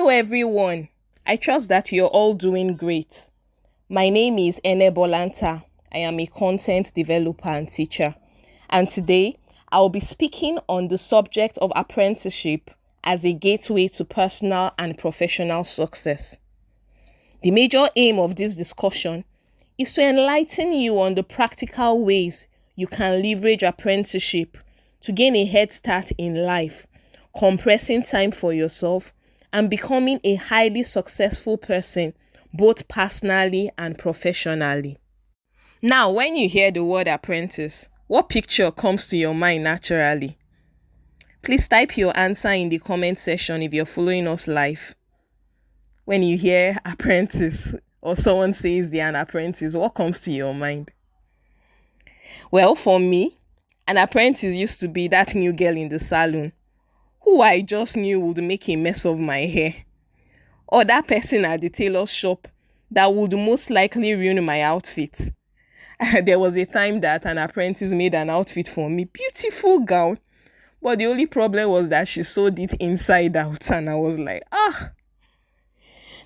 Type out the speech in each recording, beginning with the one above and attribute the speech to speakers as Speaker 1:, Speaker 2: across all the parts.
Speaker 1: Hello everyone. I trust that you're all doing great. My name is Ene Bolanta. I am a content developer and teacher. And today, I will be speaking on the subject of apprenticeship as a gateway to personal and professional success. The major aim of this discussion is to enlighten you on the practical ways you can leverage apprenticeship to gain a head start in life, compressing time for yourself, and becoming a highly successful person, both personally and professionally. Now, when you hear the word apprentice, what picture comes to your mind naturally? Please type your answer in the comment section if you're following us live. When you hear apprentice or someone says they're an apprentice, what comes to your mind? Well, for me, an apprentice used to be that new girl in the salon who I just knew would make a mess of my hair, or that person at the tailor shop that would most likely ruin my outfit. There was a time that an apprentice made an outfit for me, beautiful gown, but the only problem was that she sewed it inside out, and I was like,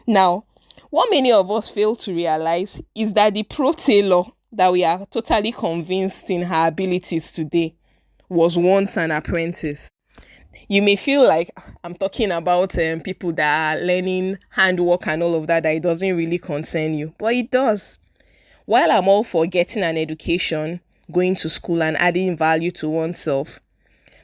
Speaker 1: Now, what many of us fail to realize is that the pro tailor that we are totally convinced in her abilities today was once an apprentice. You may feel like I'm talking about people that are learning handwork and all of that it doesn't really concern you, but it does. While I'm all for getting an education, going to school and adding value to oneself,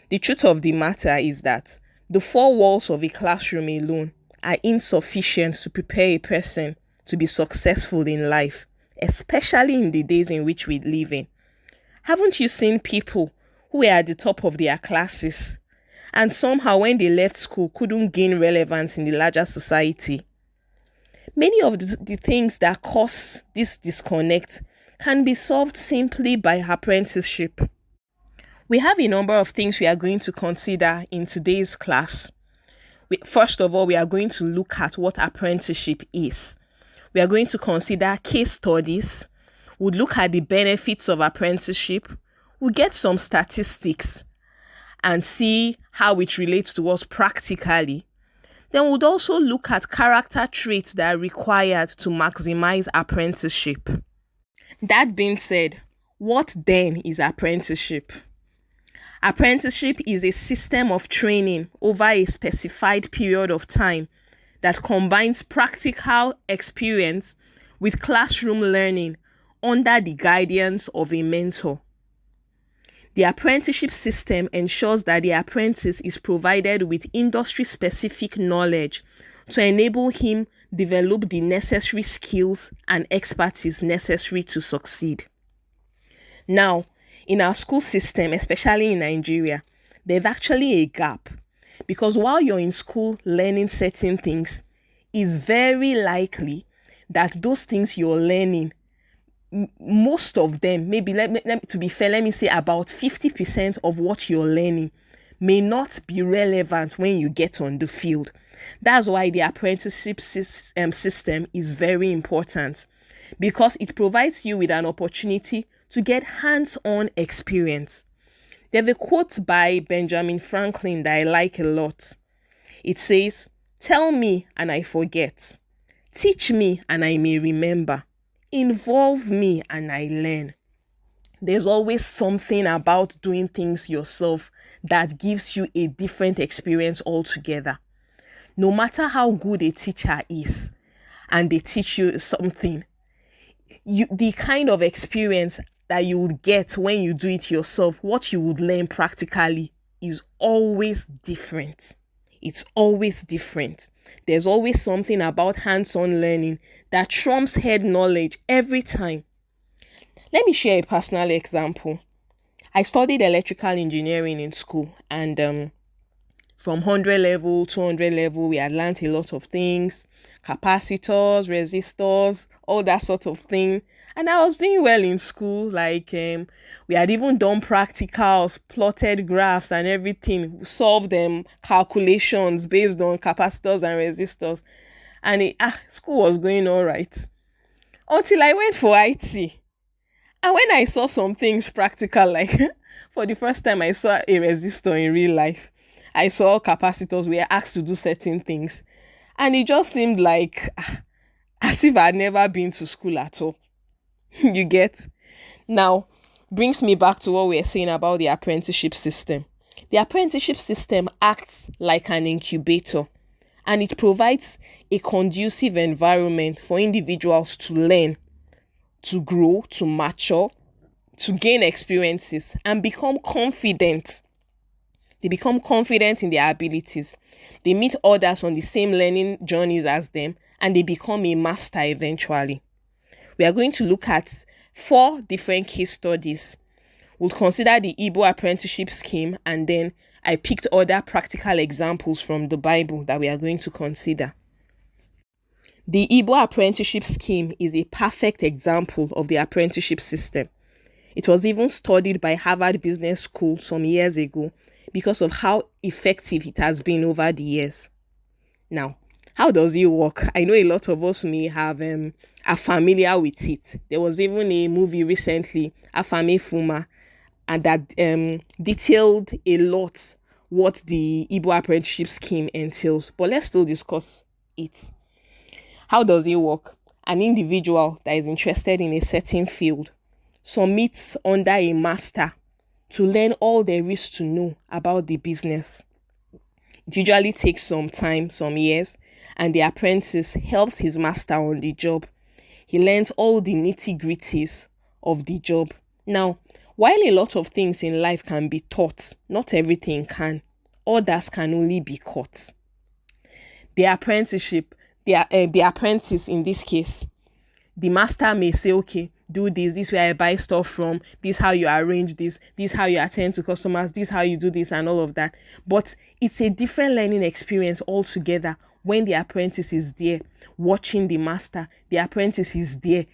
Speaker 1: the truth of the matter is that the four walls of a classroom alone are insufficient to prepare a person to be successful in life, especially in the days in which we live in. Haven't you seen people who were at the top of their classes and somehow when they left school couldn't gain relevance in the larger society? Many of the things that cause this disconnect can be solved simply by apprenticeship. We have a number of things we are going to consider in today's class. First of all, we are going to look at what apprenticeship is. We are going to consider case studies. We'll look at the benefits of apprenticeship. We'll get some statistics and see how it relates to us practically. Then we'll also look at character traits that are required to maximize apprenticeship. That being said, what then is apprenticeship? Apprenticeship is a system of training over a specified period of time that combines practical experience with classroom learning under the guidance of a mentor. The apprenticeship system ensures that the apprentice is provided with industry-specific knowledge to enable him develop the necessary skills and expertise necessary to succeed. Now, in our school system, especially in Nigeria, there's actually a gap because while you're in school learning certain things, it's very likely that those things you're learning, most of them, maybe let me say about 50% of what you're learning may not be relevant when you get on the field. That's why the apprenticeship system is very important, because it provides you with an opportunity to get hands-on experience. There's a quote by Benjamin Franklin that I like a lot. It says, "Tell me and I forget. Teach me and I may remember. Involve me and I learn." There's always something about doing things yourself that gives you a different experience altogether. No matter how good a teacher is and they teach you something, the kind of experience that you would get when you do it yourself, what you would learn practically, is always different. It's always different. There's always something about hands-on learning that trumps head knowledge every time. Let me share a personal example. I studied electrical engineering in school, and from 100 level, 200 level, we had learned a lot of things, capacitors, resistors, all that sort of thing. And I was doing well in school, we had even done practicals, plotted graphs and everything, solved calculations based on capacitors and resistors. And school was going all right. Until I went for IT. And when I saw some things practical, for the first time I saw a resistor in real life, I saw capacitors were asked to do certain things. And it just seemed like as if I had never been to school at all. You get? Now, brings me back to what we were saying about the apprenticeship system. The apprenticeship system acts like an incubator, and it provides a conducive environment for individuals to learn, to grow, to mature, to gain experiences, and become confident. They become confident in their abilities. They meet others on the same learning journeys as them, and they become a master eventually. We are going to look at 4 different case studies. We'll consider the Igbo apprenticeship scheme, and then I picked other practical examples from the Bible that we are going to consider. The Igbo apprenticeship scheme is a perfect example of the apprenticeship system. It was even studied by Harvard Business School some years ago because of how effective it has been over the years. Now, how does it work? I know a lot of us may have are familiar with it. There was even a movie recently, Afame Fuma, and that detailed a lot what the Igbo apprenticeship scheme entails. But let's still discuss it. How does it work? An individual that is interested in a certain field submits under a master to learn all there is to know about the business. It usually takes some time, some years, and the apprentice helps his master on the job. He learns all the nitty-gritties of the job. Now, while a lot of things in life can be taught, not everything can. Others can only be caught. The apprentice in this case, the master may say, okay, do this is where I buy stuff from, this how you arrange this how you attend to customers, this how you do this and all of that. But it's a different learning experience altogether when the apprentice is there watching the master. The apprentice is there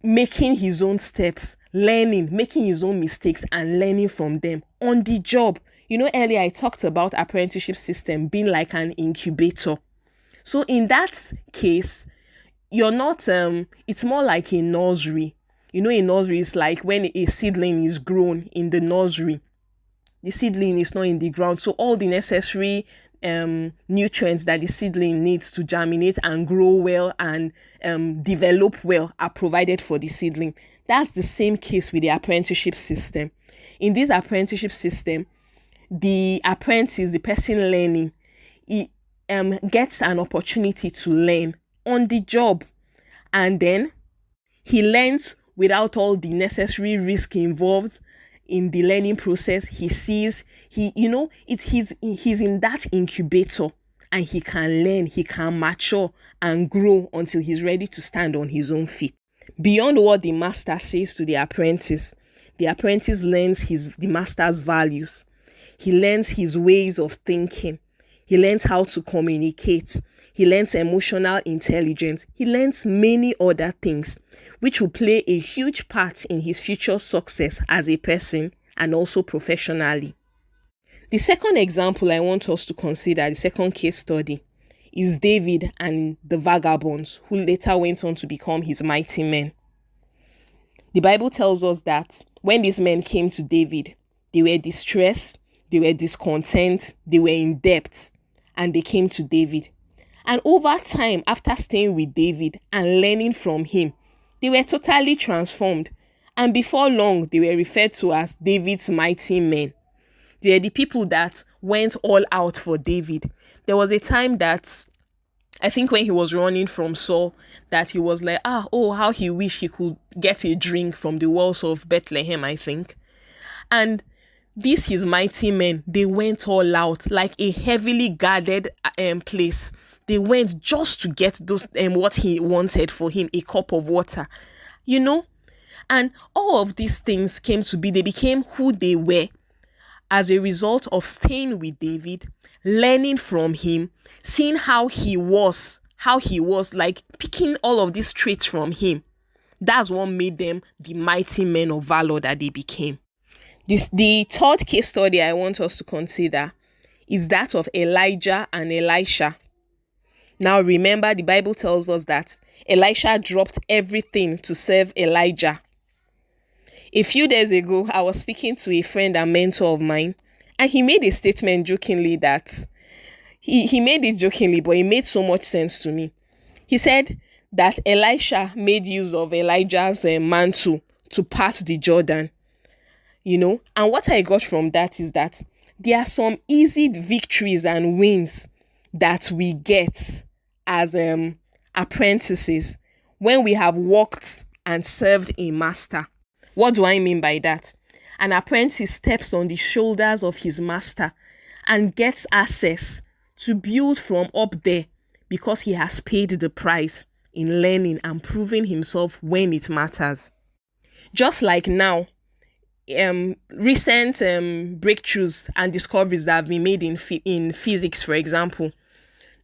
Speaker 1: making his own steps, learning, making his own mistakes and learning from them on the job. You know, earlier I talked about apprenticeship system being like an incubator. So in that case, you're not, it's more like a nursery. You know, a nursery is like when a seedling is grown in the nursery. The seedling is not in the ground. So all the necessary nutrients that the seedling needs to germinate and grow well and develop well are provided for the seedling. That's the same case with the apprenticeship system. In this apprenticeship system, the apprentice, the person learning, he gets an opportunity to learn on the job, and then he learns without all the necessary risk involved in the learning process. He sees, he's in that incubator, and he can learn, he can mature and grow until he's ready to stand on his own feet. Beyond what the master says to the apprentice learns the master's values. He learns his ways of thinking. He learns how to communicate. He learns emotional intelligence. He learns many other things, which will play a huge part in his future success as a person and also professionally. The second example I want us to consider, the second case study, is David and the vagabonds who later went on to become his mighty men. The Bible tells us that when these men came to David, they were distressed, they were discontent, they were in debt, and they came to David. And over time, after staying with David and learning from him, they were totally transformed. And before long, they were referred to as David's mighty men. They are the people that went all out for David. There was a time that, I think when he was running from Saul, that he was like, how he wished he could get a drink from the walls of Bethlehem, I think. And these his mighty men, they went all out like a heavily guarded place. They went just to get those what he wanted for him, a cup of water, and all of these things came to be. They became who they were as a result of staying with David, learning from him, seeing how he was, like picking all of these traits from him. That's what made them the mighty men of valor that they became. The third case study I want us to consider is that of Elijah and Elisha. Now remember, the Bible tells us that Elisha dropped everything to serve Elijah. A few days ago, I was speaking to a friend and mentor of mine, and he made a statement jokingly that he made it jokingly, but it made so much sense to me. He said that Elisha made use of Elijah's mantle to part the Jordan, and what I got from that is that there are some easy victories and wins that we get as apprentices when we have worked and served a master. What do I mean by that? An apprentice steps on the shoulders of his master and gets access to build from up there because he has paid the price in learning and proving himself when it matters. Just like now, recent breakthroughs and discoveries that have been made in physics, for example,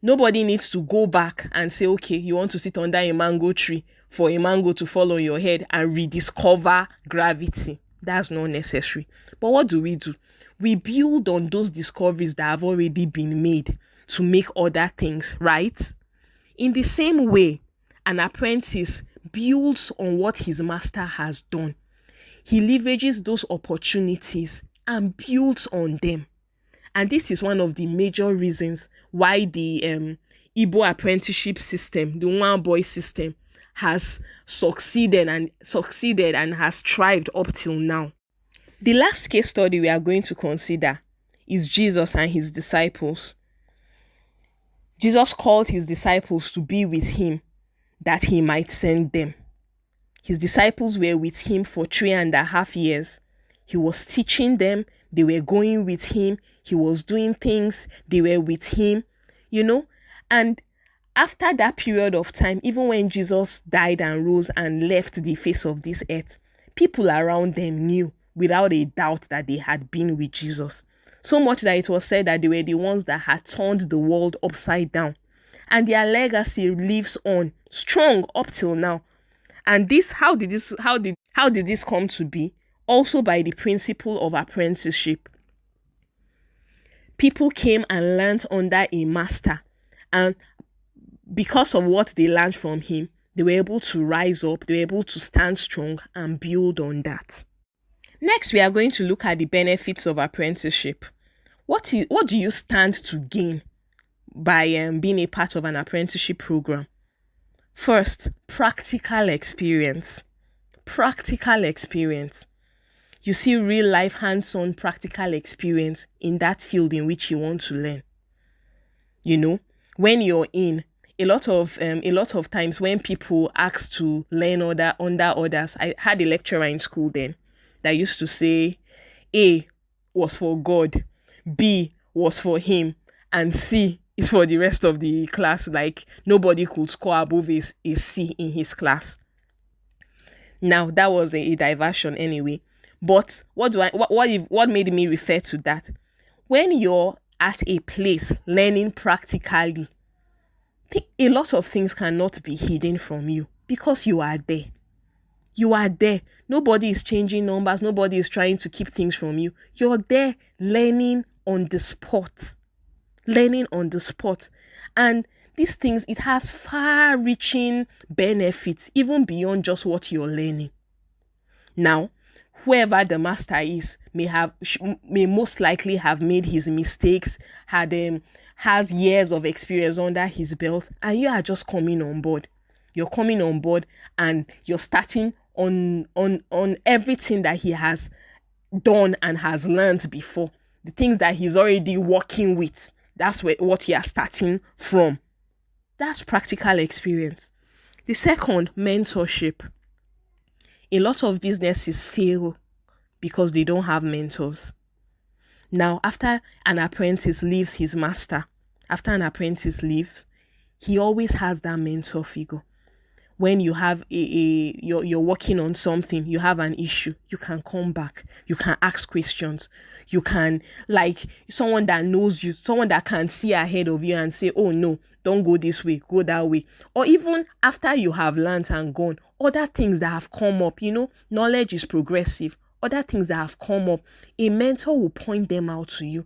Speaker 1: nobody needs to go back and say, okay, you want to sit under a mango tree for a mango to fall on your head and rediscover gravity. That's not necessary. But what do? We build on those discoveries that have already been made to make other things, right? In the same way, an apprentice builds on what his master has done. He leverages those opportunities and builds on them. And this is one of the major reasons why the Igbo apprenticeship system, the one boy system, has succeeded and has thrived up till now. The last case study we are going to consider is Jesus and his disciples. Jesus called his disciples to be with him that he might send them. His disciples were with him for 3.5 years. He was teaching them. They were going with him. He was doing things. They were with him, And after that period of time, even when Jesus died and rose and left the face of this earth, people around them knew without a doubt that they had been with Jesus. So much that it was said that they were the ones that had turned the world upside down. And their legacy lives on strong up till now. And how did this come to be? Also by the principle of apprenticeship. People came and learned under a master, and because of what they learned from him, they were able to rise up, they were able to stand strong and build on that. Next, we are going to look at the benefits of apprenticeship. What do you stand to gain by being a part of an apprenticeship program? First, practical experience. Practical experience. You see real life hands-on practical experience in that field in which you want to learn. When you're in a lot of times when people ask to learn under others, I had a lecturer in school then that used to say A was for God, B was for him, and C is for the rest of the class. Like nobody could score above a C in his class. Now that was a diversion anyway. But what made me refer to that? When you're at a place learning practically, a lot of things cannot be hidden from you because you are there. You are there. Nobody is changing numbers. Nobody is trying to keep things from you. You're there learning on the spot. Learning on the spot. And these things, it has far-reaching benefits even beyond just what you're learning. Now, whoever the master is may most likely have made his mistakes, has years of experience under his belt, and you are just coming on board. You're coming on board and you're starting on everything that he has done and has learned before. The things that he's already working with. That's what you are starting from. That's practical experience. The second, mentorship. A lot of businesses fail because they don't have mentors. Now, after an apprentice leaves his master, he always has that mentor figure. When you have you're working on something, you have an issue, you can come back, you can ask questions, you can, like, someone that knows you, someone that can see ahead of you and say, oh no, don't go this way, go that way. Or even after you have learned and gone, other things that have come up, knowledge is progressive. Other things that have come up, a mentor will point them out to you.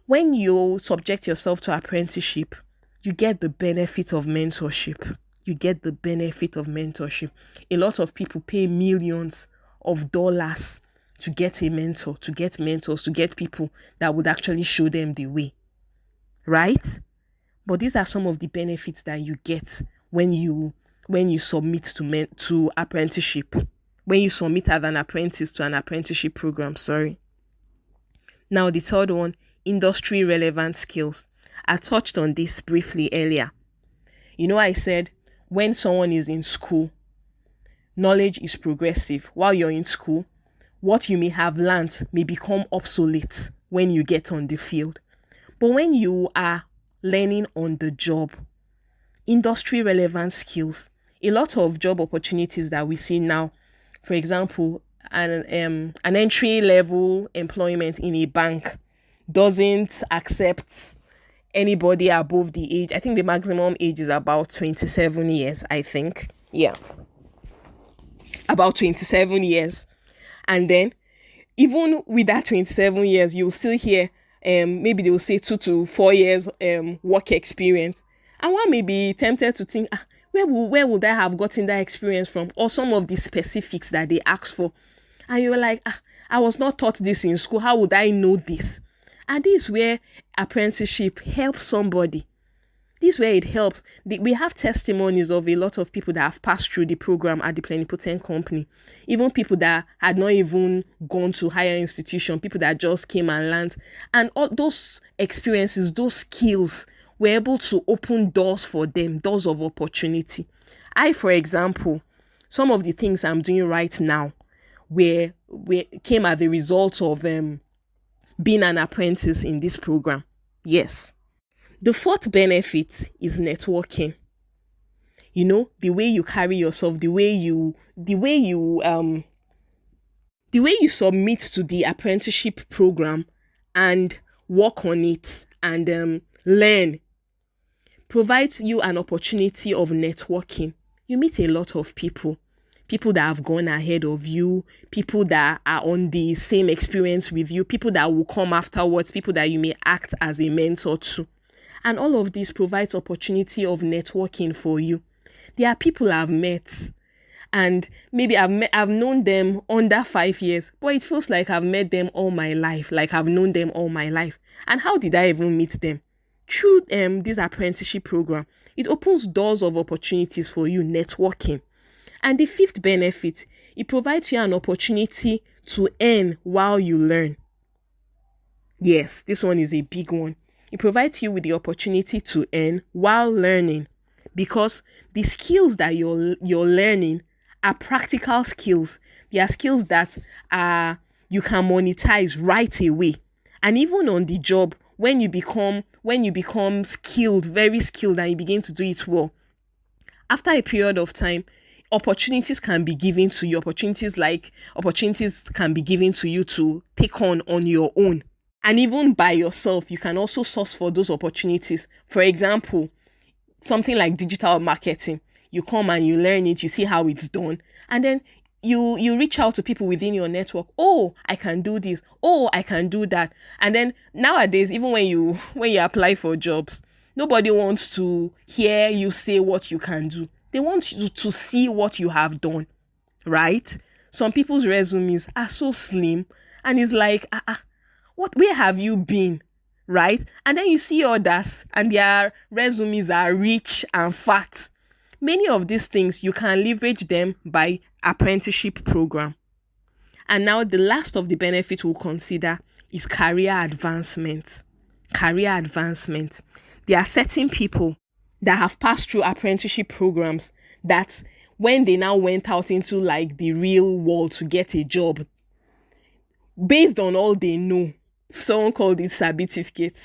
Speaker 1: When you subject yourself to apprenticeship, you get the benefit of mentorship. A lot of people pay millions of dollars to get a mentor, to get mentors, to get people that would actually show them the way. right? But these are some of the benefits that you get when you submit to apprenticeship. When you submit as an apprentice to an apprenticeship program, sorry. Now the third one, industry relevant skills. I touched on this briefly earlier. I said when someone is in school, knowledge is progressive. While you're in school, what you may have learned may become obsolete when you get on the field. But when you are learning on the job, industry relevant skills, a lot of job opportunities that we see now, for example, an entry level employment in a bank doesn't accept anybody above the age. I think the maximum age is about 27 years, I think. Yeah. About 27 years. And then even with that 27 years, you'll still hear maybe they will say 2 to 4 years work experience. And one may be tempted to think, where would I have gotten that experience from? Or some of the specifics that they ask for. And you're like, I was not taught this in school. How would I know this? And this is where apprenticeship helps somebody. This is where it helps. We have testimonies of a lot of people that have passed through the program at the Plenipotent Company. Even people that had not even gone to higher institution, people that just came and learned. And all those experiences, those skills, were able to open doors for them, doors of opportunity. For example, some of the things I'm doing right now came as a result of being an apprentice in this program. Yes. The fourth benefit is networking. The way you carry yourself, the way you submit to the apprenticeship program and work on it and learn provides you an opportunity of networking. You meet a lot of people that have gone ahead of you, people that are on the same experience with you, people that will come afterwards, people that you may act as a mentor to. And all of this provides opportunity of networking for you. There are people I've met and maybe I've known them under 5 years, but it feels like I've met them all my life, like I've known them all my life. And how did I even meet them? Through this apprenticeship program. It opens doors of opportunities for you, networking. And the fifth benefit, it provides you an opportunity to earn while you learn. Yes, this one is a big one. It provides you with the opportunity to earn while learning, because the skills that you're learning are practical skills. They are skills that you can monetize right away. And even on the job, when you become skilled, very skilled, and you begin to do it well, after a period of time, opportunities can be given to you. Opportunities can be given to you to take on your own. And even by yourself, you can also source for those opportunities. For example, something like digital marketing. You come and you learn it, you see how it's done. And then you reach out to people within your network. Oh, I can do this. Oh, I can do that. And then nowadays, even when you apply for jobs, nobody wants to hear you say what you can do. They want you to see what you have done, right? Some people's resumes are so slim and it's like, where have you been, right? And then you see others and their resumes are rich and fat. Many of these things, you can leverage them by apprenticeship program. And now the last of the benefits we'll consider is career advancement. Career advancement. There are certain people that have passed through apprenticeship programs that when they now went out into like the real world to get a job, based on all they know, someone called it certificate,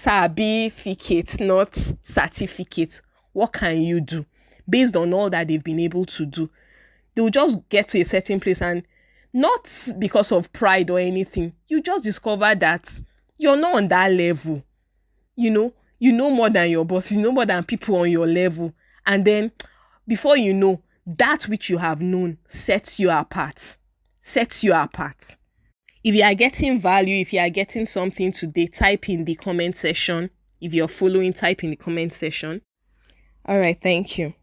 Speaker 1: not certificate. What can you do? Based on all that they've been able to do, they'll just get to a certain place, and not because of pride or anything, you just discover that you're not on that level. You know more than your boss, you know more than people on your level. And then before you know, that which you have known sets you apart. If you are getting value, if you are getting something today, type in the comment section. If you're following, type in the comment section. All right, thank you.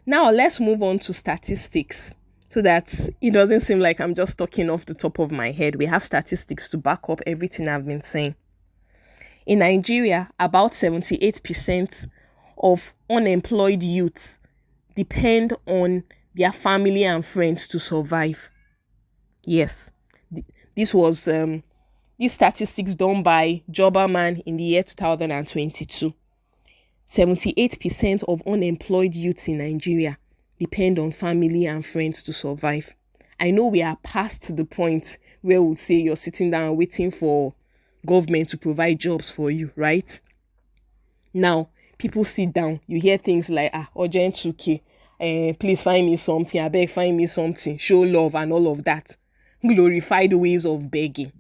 Speaker 1: Now let's move on to statistics so that it doesn't seem like I'm just talking off the top of my head. We have statistics to back up everything I've been saying. In Nigeria, about 78% of unemployed youths depend on their family and friends to survive. Yes, this was these statistics done by Jobberman in the year 2022. 78% of unemployed youths in Nigeria depend on family and friends to survive. I know we are past the point where we'll say you're sitting down waiting for government to provide jobs for you, right? Now, people sit down, you hear things like, urgent 2K, please find me something, I beg, find me something, show love and all of that. Glorified ways of begging.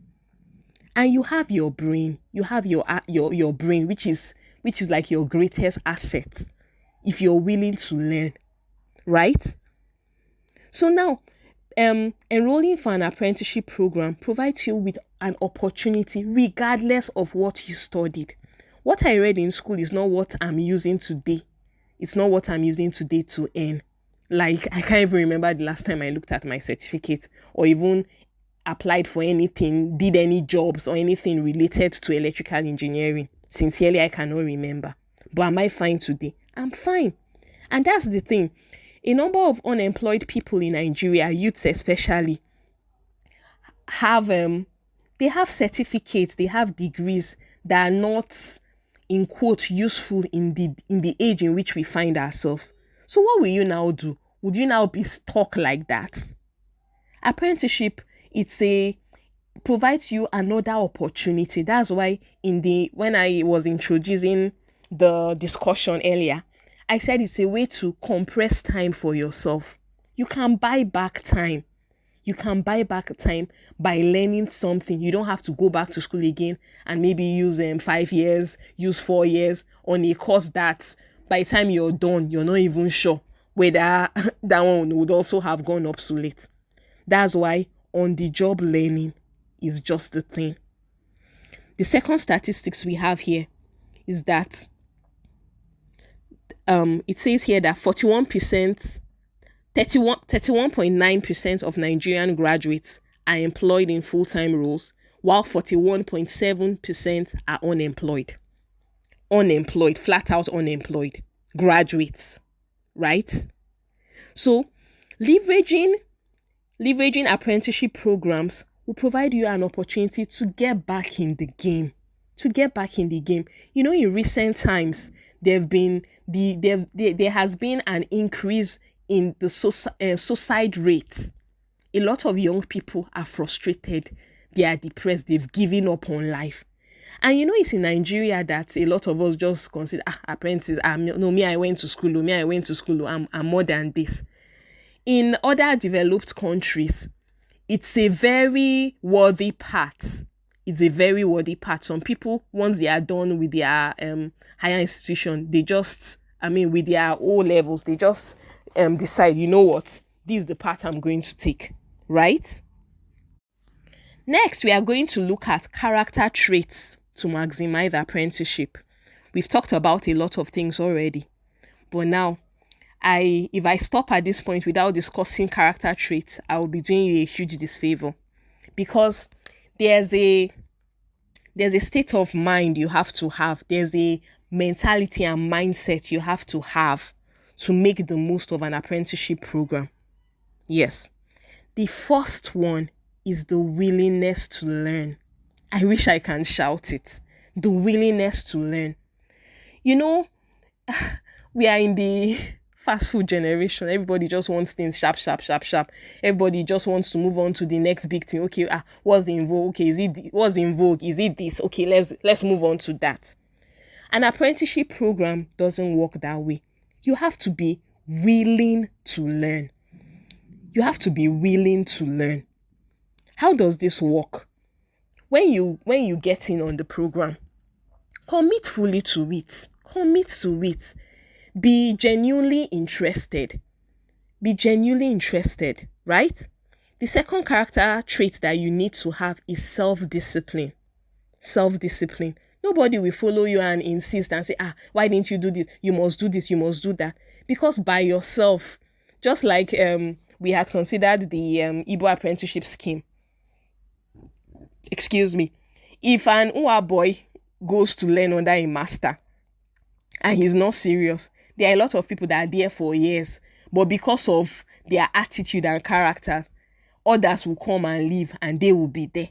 Speaker 1: And you have your brain, you have your brain, which is like your greatest asset, if you're willing to learn, right? So now, enrolling for an apprenticeship program provides you with an opportunity regardless of what you studied. What I read in school is not what I'm using today. It's not what I'm using today to earn. Like, I can't even remember the last time I looked at my certificate or even applied for anything, did any jobs or anything related to electrical engineering. Sincerely, I cannot remember. But am I fine today? I'm fine. And that's the thing. A number of unemployed people in Nigeria, youths especially, have they have certificates, they have degrees that are not, in quote, useful in the age in which we find ourselves. So what will you now do? Would you now be stuck like that? Apprenticeship, provides you another opportunity. That's why when I was introducing the discussion earlier, I said it's a way to compress time for yourself. You can buy back time. You can buy back time by learning something. You don't have to go back to school again and maybe use 5 years, use 4 years on a course that by the time you're done, you're not even sure whether that one would also have gone obsolete. That's why on-the-job learning is just the thing. The second statistics we have here is that it says here that 31.9% of Nigerian graduates are employed in full-time roles, while 41.7% are unemployed. Unemployed, flat out unemployed. Graduates, right? So, leveraging apprenticeship programs will provide you an opportunity to get back in the game. You know, in recent times, there has been an increase in the suicide rates. A lot of young people are frustrated, they are depressed, they've given up on life. And you know, it's in Nigeria that a lot of us just consider apprentices. I went to school. I'm more than this. In other developed countries, it's a very worthy path. Some people, once they are done with their higher institution, they just, with their O levels, they just decide, you know what, this is the path I'm going to take, right? Next, we are going to look at character traits to maximize the apprenticeship. We've talked about a lot of things already, but now, if I stop at this point without discussing character traits, I will be doing you a huge disfavor, because there's a state of mind you have to have. There's a mentality and mindset you have to have to make the most of an apprenticeship program. Yes. The first one is the willingness to learn. I wish I can shout it. The willingness to learn. You know, we are in the fast food generation. Everybody just wants things sharp. Everybody just wants to move on to the next big thing. Okay, what's in vogue? Okay, what's in vogue? Is it this? Okay, let's move on to that. An apprenticeship program doesn't work that way. You have to be willing to learn. How does this work? When you get in on the program, commit fully to it. Be genuinely interested, right? The second character trait that you need to have is self-discipline. Nobody will follow you and insist and say, why didn't you do this? You must do this, you must do that. Because by yourself, just like we had considered the Igbo apprenticeship scheme. Excuse me. If an Uwa boy goes to learn under a master and he's not serious, there are a lot of people that are there for years, but because of their attitude and character, others will come and leave and they will be there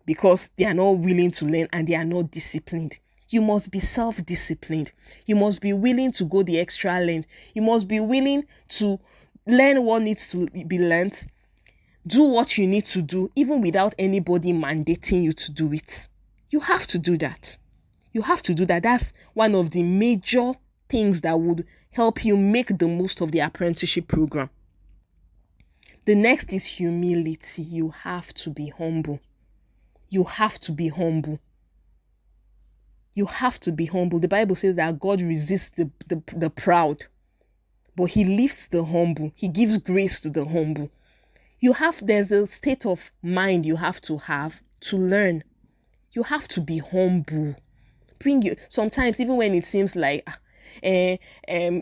Speaker 1: because they are not willing to learn and they are not disciplined. You must be self-disciplined. You must be willing to go the extra length. You must be willing to learn what needs to be learned. Do what you need to do, even without anybody mandating you to do it. You have to do that. You have to do that. That's one of the major things that would help you make the most of the apprenticeship program. The next is humility. You have to be humble. You have to be humble. You have to be humble. The Bible says that God resists the proud, but he lifts the humble. He gives grace to the humble. There's a state of mind you have to learn. You have to be humble. Sometimes even when it seems like, do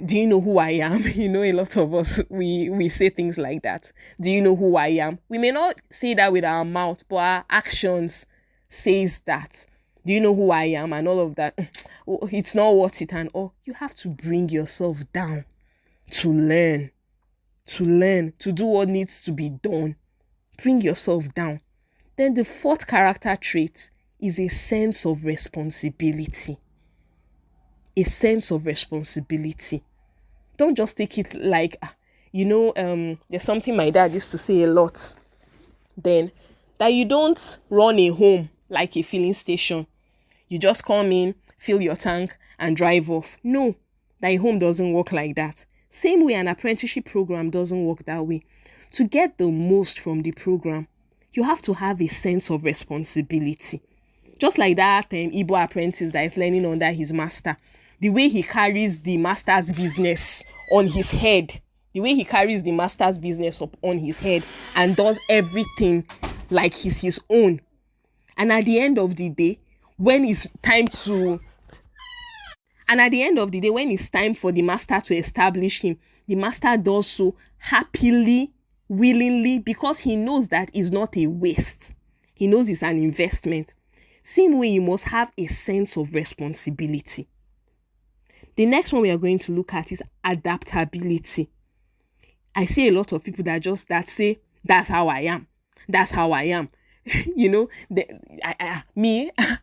Speaker 1: you know who I am? A lot of us, we say things like that. Do you know who I am? We may not say that with our mouth, but our actions says that. Do you know who I am? And all of that. It's not worth it. And you have to bring yourself down to learn, to do what needs to be done. Bring yourself down. Then the fourth character trait is a sense of responsibility. A sense of responsibility. Don't just take it like, there's something my dad used to say a lot. Then, that you don't run a home like a filling station. You just come in, fill your tank, and drive off. No, that a home doesn't work like that. Same way an apprenticeship program doesn't work that way. To get the most from the program, you have to have a sense of responsibility. Just like that Igbo apprentice that is learning under his master. The way he carries the master's business on his head. The way he carries the master's business up on his head and does everything like he's his own. And at the end of the day, when it's time for the master to establish him, the master does so happily, willingly, because he knows that it's not a waste. He knows it's an investment. Same way, you must have a sense of responsibility. The next one we are going to look at is adaptability. I see a lot of people that say, that's how I am. That's how I am.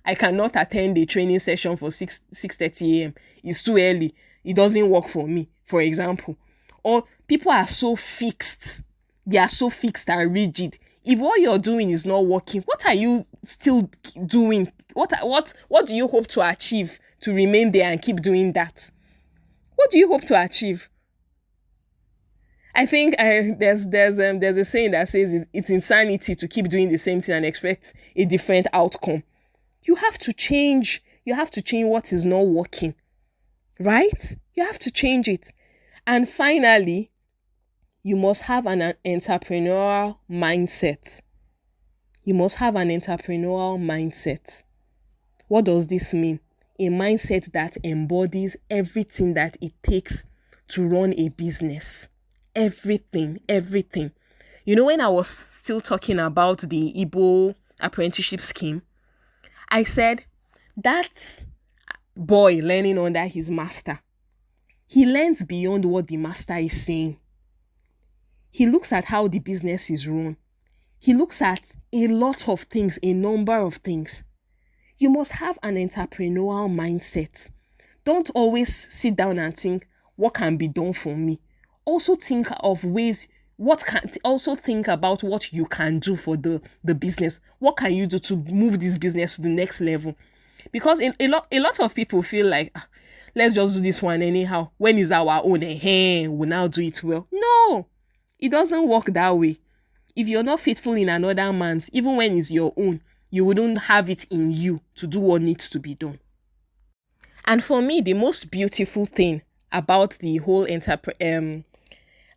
Speaker 1: I cannot attend a training session for 6:30 a.m. It's too early. It doesn't work for me, for example. Or people are so fixed. They are so fixed and rigid. If what you're doing is not working, what are you still doing? What do you hope to achieve to remain there and keep doing that? What do you hope to achieve? I think there's a saying that says it's insanity to keep doing the same thing and expect a different outcome. You have to change. You have to change what is not working, right? You have to change it. And finally, you must have an entrepreneurial mindset. You must have an entrepreneurial mindset. What does this mean? A mindset that embodies everything that it takes to run a business. Everything. When I was still talking about the Igbo apprenticeship scheme, I said that boy learning under his master, he learns beyond what the master is saying. He looks at how the business is run. He looks at a lot of things, a number of things. You must have an entrepreneurial mindset. Don't always sit down and think, what can be done for me? Also think of ways, also think about what you can do for the business. What can you do to move this business to the next level? Because a lot of people feel like, let's just do this one anyhow. When is our own? We'll now do it well. No, it doesn't work that way. If you're not faithful in another man's, even when it's your own, you wouldn't have it in you to do what needs to be done. And for me, the most beautiful thing about the whole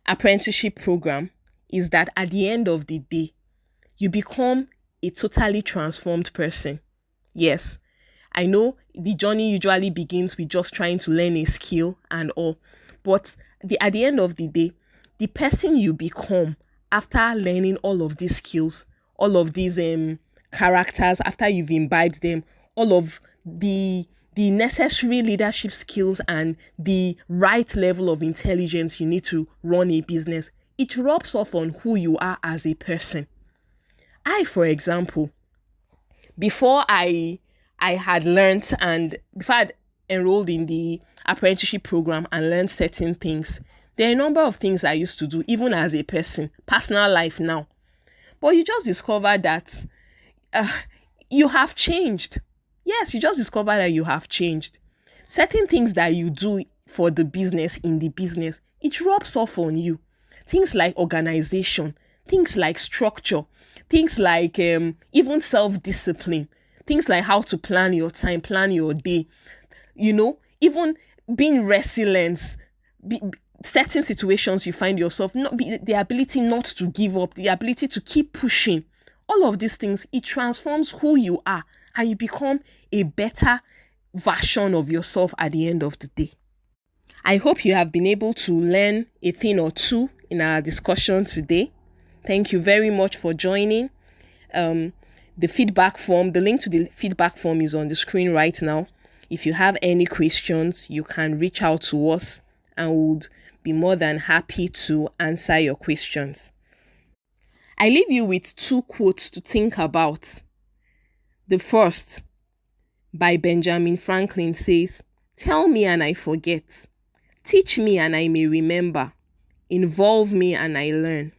Speaker 1: apprenticeship program is that at the end of the day, you become a totally transformed person. Yes, I know the journey usually begins with just trying to learn a skill and all, but at the end of the day, the person you become after learning all of these skills, all of these characters, after you've imbibed them, all of the necessary leadership skills and the right level of intelligence you need to run a business, it rubs off on who you are as a person. For example, before I had learned and before I had enrolled in the apprenticeship program and learned certain things, there are a number of things I used to do, even as a person, personal life now. But you just discover that you have changed. Yes, you just discover that you have changed. Certain things that you do for the business, in the business, it rubs off on you. Things like organization, things like structure, things like even self-discipline, things like how to plan your time, plan your day, even being resilient, certain situations you find yourself, the ability not to give up, the ability to keep pushing. All of these things, it transforms who you are and you become a better version of yourself at the end of the day. I hope you have been able to learn a thing or two in our discussion today. Thank you very much for joining. The feedback form, the link to the feedback form is on the screen right now. If you have any questions, you can reach out to us and would be more than happy to answer your questions. I leave you with 2 quotes to think about. The first, by Benjamin Franklin, says, "Tell me and I forget. Teach me and I may remember. Involve me and I learn."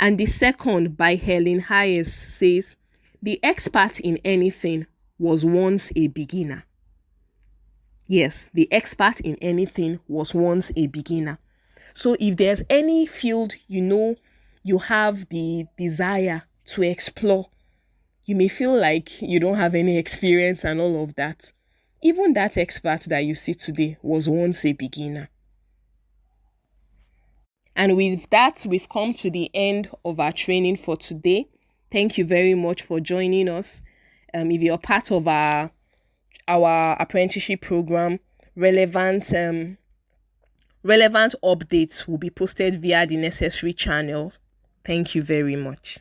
Speaker 1: And the second, by Helen Hayes, says, "The expert in anything was once a beginner." Yes, the expert in anything was once a beginner. So if there's any field you have the desire to explore, you may feel like you don't have any experience and all of that. Even that expert that you see today was once a beginner. And with that, we've come to the end of our training for today. Thank you very much for joining us. If you're part of our apprenticeship program, relevant updates will be posted via the necessary channels. Thank you very much.